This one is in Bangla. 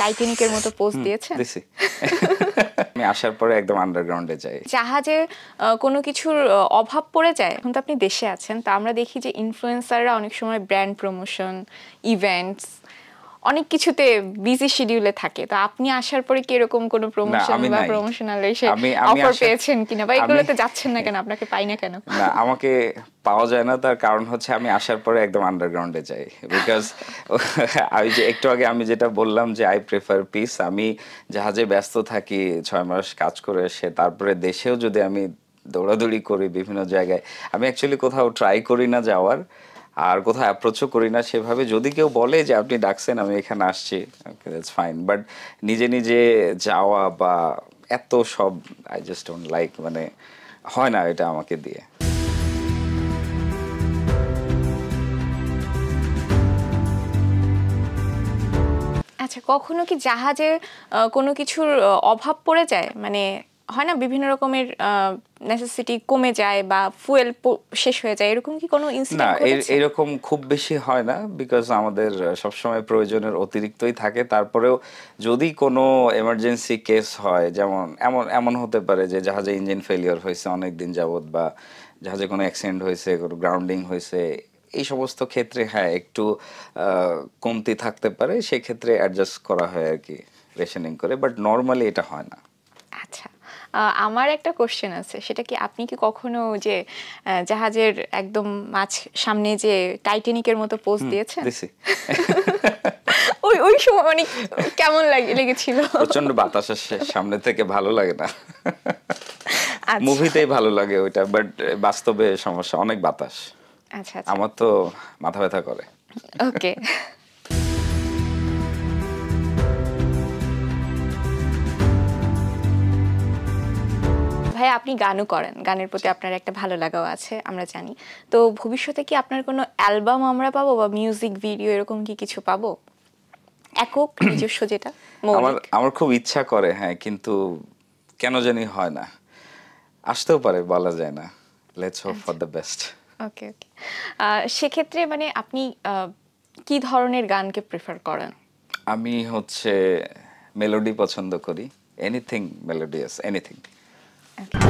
টাইটানিকের মতো পোজ দিয়েছেন? দিছি। আমি আসার পরে একদম আন্ডারগ্রাউন্ডে যাই। জাহাজে কোনো কিছুর অভাব পড়ে যায়, এখন তো আপনি দেশে আছেন, তা আমরা দেখি যে ইনফ্লুয়েন্সাররা অনেক সময় ব্র্যান্ড প্রমোশন, ইভেন্টস অনেক কিছুতে বিজি শিডিউলে থাকে। তো আপনি আসার পরে কি এরকম কোনো প্রমোশন বা প্রমোশনাল এসে অফার পেয়েছেন কিনা, বা এগুলোতে যাচ্ছেন না কেন, আপনাকে পাই না কেন? না, আমাকে পাওয়া যায় না, তার কারণ হচ্ছে আমি আসার পরে একদম আন্ডারগ্রাউন্ডে যাই। বিকজ আমি যে একটু আগে আমি যেটা বললাম যে আই প্রেফার পিস, আমি জাহাজে ব্যস্ত থাকি 6 মাস কাজ করে এসে, তারপরে দেশেও যদি আমি দৌড়াদৌড়ি করি বিভিন্ন জায়গায়, আমি অ্যাকচুয়ালি কোথাও ট্রাই করি না যাওয়ার, আর কোথাও অ্যাপ্রোচও করি না সেভাবে। যদি কেউ বলে যে আপনি ডাকছেন আমি এখানে আসছি, ওকে দ্যাটস ফাইন, বাট নিজে নিজে যাওয়া বা এত সব আই জাস্ট ডোন্ট লাইক, মানে হয় না এটা আমাকে দিয়ে। আচ্ছা, কখনো কি জাহাজে কোনো কিছুর অভাব পড়ে যায়, মানে হয় না বিভিন্ন রকমের নেসেসিটি কমে যায় বা ফুয়েল শেষ হয়ে যায়, এরকম কি কোনো ইনসিডেন্ট ঘটেছে? না, এরকম খুব বেশি হয় না, বিকজ আমাদের সবসময় প্রয়োজনের অতিরিক্তই থাকে। তারপরেও যদি কোনো এমার্জেন্সি কেস হয়, যেমন এমন হতে পারে যে জাহাজে ইঞ্জিন ফেলিওর হয়েছে অনেক দিন যাবত, বা জাহাজে কোনো অ্যাক্সিডেন্ট হয়েছে, কোনো গ্রাউন্ডিং হয়েছে, এই সমস্ত ক্ষেত্রে হ্যাঁ একটু কমতি থাকতে পারে, সেক্ষেত্রে অ্যাডজাস্ট করা হয় আর কি, রেশনিং করে, বাট নর্মালি এটা হয় না। আচ্ছা, আমার একটা কোশ্চেন আছে, সেটা কি আপনি কি কখনো যে জাহাজের একদম সামনে যে টাইটানিকের মতো পোজ দিয়েছেন? দিছি। ওই সময় মানে কেমন লেগেছিল? প্রচন্ড বাতাস আসে সামনে থেকে, ভালো লাগে না। মুভিতেই ভালো লাগে ওইটা, বাট বাস্তবে সমস্যা, অনেক বাতাস। আচ্ছা, আমার তো মাথা ব্যথা করে। ওকে। ভাই, আপনি গানও করেন, গানের প্রতি আপনার একটা ভালো লাগাও আছে আমরা জানি। তো ভবিষ্যতে কি আপনার কোনো অ্যালবাম আমরা পাবো, বা মিউজিক ভিডিও এরকম কি কিছু পাবো, একক নিজস্ব যেটা? আমার খুব ইচ্ছা করে, হ্যাঁ, কিন্তু কেন জানি হয় না। আসতেও পারে, বলা যায় না। Let's hope for the best. Okay okay. সেক্ষেত্রে মানে আপনি কি ধরনের গানকে প্রেফার করেন? আমি হচ্ছে মেলোডি পছন্দ করি, এনিথিং মেলোডিয়াস, এনিথিং। Okay.